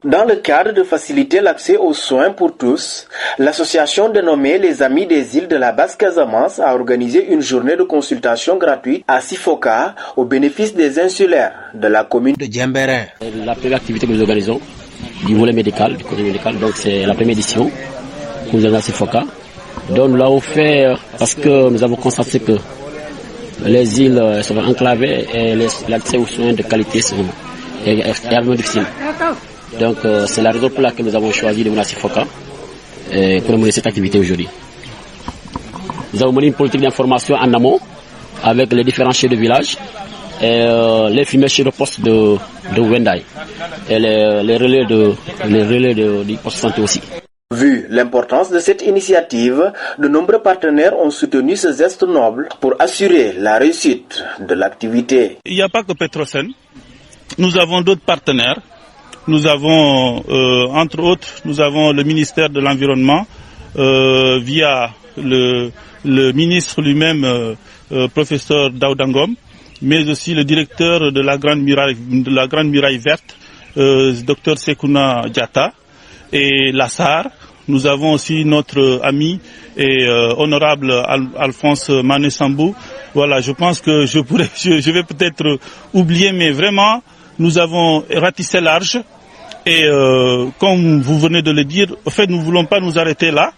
Dans le cadre de faciliter l'accès aux soins pour tous, l'association dénommée Les Amis des îles de la Basse-Casamance a organisé une journée de consultation gratuite à Sifoka au bénéfice des insulaires de la commune de Diembéring. La première activité que nous organisons du volet médical, du côté médical, donc c'est la première édition que nous avons à Sifoka. Donc nous l'avons fait parce que nous avons constaté que les îles sont enclavées et l'accès aux soins de qualité est extrêmement difficile. Donc c'est la raison pour laquelle nous avons choisi de venir à Sifoka pour mener cette activité aujourd'hui. Nous avons mené une politique d'information en amont avec les différents chefs de village et les infirmiers chefs de poste de Wendai et les relais du poste de santé aussi. Vu l'importance de cette initiative, de nombreux partenaires ont soutenu ce geste noble pour assurer la réussite de l'activité. Il n'y a pas que Petrosen, nous avons d'autres partenaires. Nous avons, entre autres, nous avons le ministère de l'Environnement via le ministre lui-même, professeur Daoudangom, mais aussi le directeur de la Grande Muraille Verte, Dr Sekouna Diatta, et la SAR. Nous avons aussi notre ami et honorable Alphonse Mané Sambou. Voilà, je pense que je vais peut-être oublier, mais vraiment, nous avons ratissé large. Et comme vous venez de le dire, en fait, nous ne voulons pas nous arrêter là.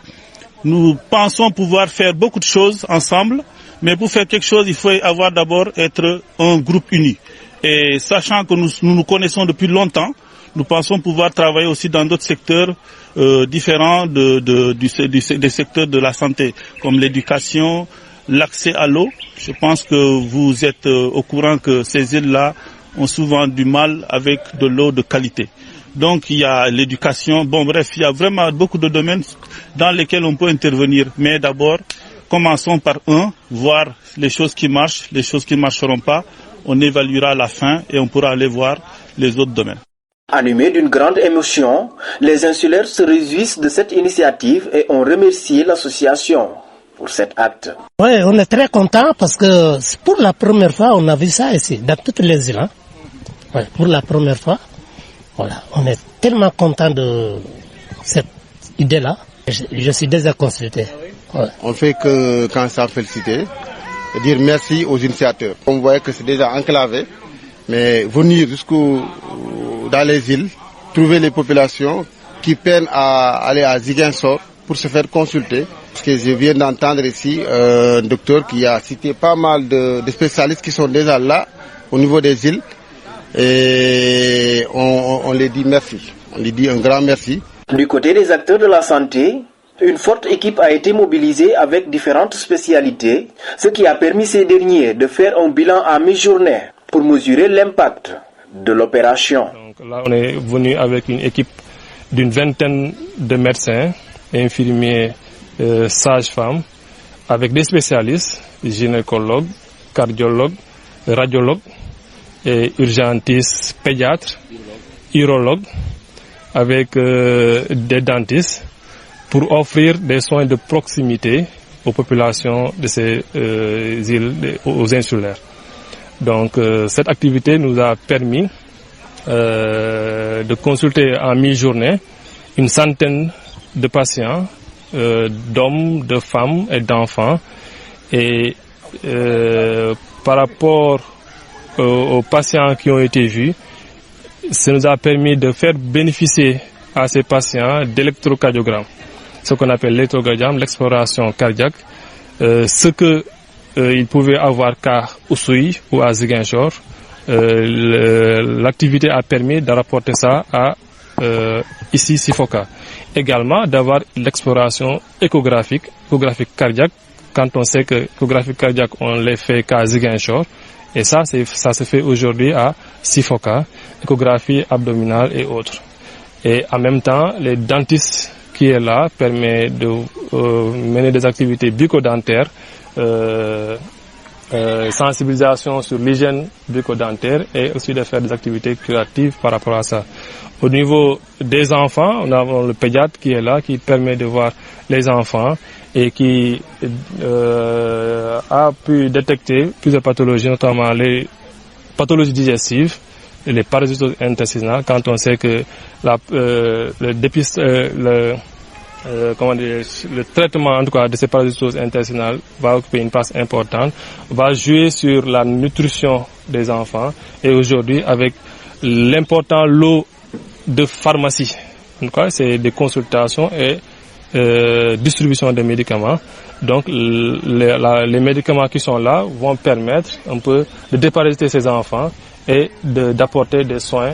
Nous pensons pouvoir faire beaucoup de choses ensemble, mais pour faire quelque chose, il faut être un groupe uni. Et sachant que nous connaissons depuis longtemps, nous pensons pouvoir travailler aussi dans d'autres secteurs différents des secteurs de la santé, comme l'éducation, l'accès à l'eau. Je pense que vous êtes au courant que ces îles-là ont souvent du mal avec de l'eau de qualité. Donc il y a l'éducation, il y a vraiment beaucoup de domaines dans lesquels on peut intervenir. Mais d'abord, commençons par voir les choses qui marchent, les choses qui ne marcheront pas. On évaluera à la fin et on pourra aller voir les autres domaines. Animés d'une grande émotion, les insulaires se réjouissent de cette initiative et ont remercié l'association pour cet acte. Oui, on est très contents parce que pour la première fois, on a vu ça ici, dans toutes les îles. Ouais, pour la première fois. Voilà, on est tellement content de cette idée-là. Je suis déjà consulté. Ouais. On fait que quand ça féliciter, dire merci aux initiateurs. On voit que c'est déjà enclavé, mais venir dans les îles, trouver les populations qui peinent à aller à Ziguinchor pour se faire consulter. Parce que je viens d'entendre ici un docteur qui a cité pas mal de spécialistes qui sont déjà là au niveau des îles. Et on les dit merci, on les dit un grand merci. Du côté des acteurs de la santé, une forte équipe a été mobilisée avec différentes spécialités, ce qui a permis ces derniers de faire un bilan à mi-journée pour mesurer l'impact de l'opération. Donc là, on est venu avec une équipe d'une vingtaine de médecins, infirmiers, sages-femmes, avec des spécialistes, gynécologues, cardiologues, radiologues, et urgentistes, pédiatres, urologues, avec des dentistes, pour offrir des soins de proximité aux populations de ces îles, aux insulaires. Donc cette activité nous a permis de consulter en mi-journée une centaine de patients, d'hommes, de femmes et d'enfants. Et par rapport aux patients qui ont été vus, ça nous a permis de faire bénéficier à ces patients d'électrocardiogramme, ce qu'on appelle l'électrocardiogramme, l'exploration cardiaque, ce que ils pouvaient avoir qu'à Oussouye ou à Ziguinchor. L'activité a permis de rapporter ça à ici Sifoka. Également d'avoir l'exploration échographique cardiaque, quand on sait que l'échographie cardiaque on les fait qu'à Ziguinchor. Et ça se fait aujourd'hui à Sifoka, échographie abdominale et autres. Et en même temps, les dentistes qui est là permet de mener des activités bucco-dentaires, sensibilisation sur l'hygiène bucco-dentaire et aussi de faire des activités curatives par rapport à ça. Au niveau des enfants, on a le pédiatre qui est là, qui permet de voir les enfants et qui a pu détecter plusieurs pathologies, notamment les pathologies digestives, les parasitoses intestinales, quand on sait que le traitement en tout cas de ces parasitoses intestinales va occuper une place importante, va jouer sur la nutrition des enfants. Et aujourd'hui, avec l'important lot de pharmacie, en tout cas, c'est des consultations et distribution de médicaments. Donc les médicaments qui sont là vont permettre un peu de déparasiter ces enfants et d'apporter des soins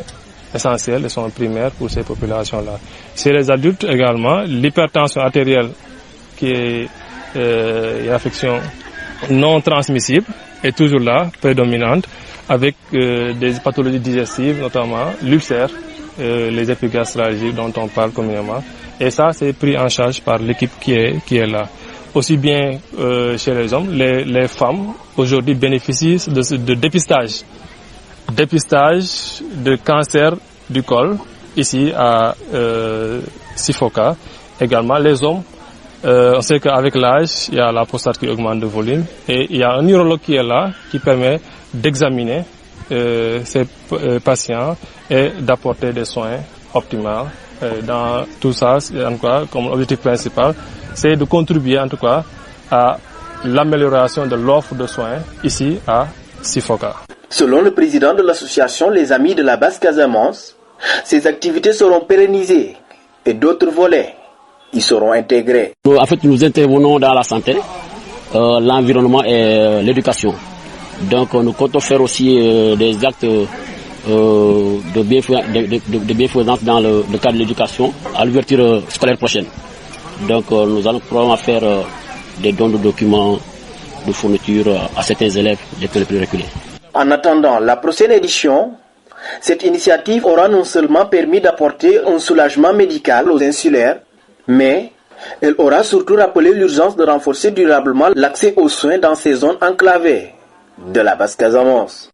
essentiels, des soins primaires pour ces populations-là. Chez les adultes également, l'hypertension artérielle qui est une affection non transmissible est toujours là, prédominante, avec des pathologies digestives, notamment l'ulcère, les épigastralgies dont on parle communément. Et ça, c'est pris en charge par l'équipe qui est là. Aussi bien chez les hommes, les femmes aujourd'hui bénéficient de dépistage de cancer du col, ici à Sifoka. Également, les hommes, on sait qu'avec l'âge, il y a la prostate qui augmente de volume et il y a un urologue qui est là, qui permet d'examiner ces patients et d'apporter des soins optimaux. Dans tout ça, en tout cas, comme objectif principal, c'est de contribuer en tout cas à l'amélioration de l'offre de soins ici à Sifoka. Selon le président de l'association Les Amis de la Basse-Casamance, ces activités seront pérennisées et d'autres volets y seront intégrés. En fait, nous intervenons dans la santé, l'environnement et l'éducation. Donc, nous comptons faire aussi des actes de bienfaisance dans le cadre de l'éducation à l'ouverture scolaire prochaine. Donc, nous allons probablement faire des dons de documents de fourniture à certains élèves des plus reculés. En attendant la prochaine édition, cette initiative aura non seulement permis d'apporter un soulagement médical aux insulaires, mais elle aura surtout rappelé l'urgence de renforcer durablement l'accès aux soins dans ces zones enclavées de la Basse-Casamance.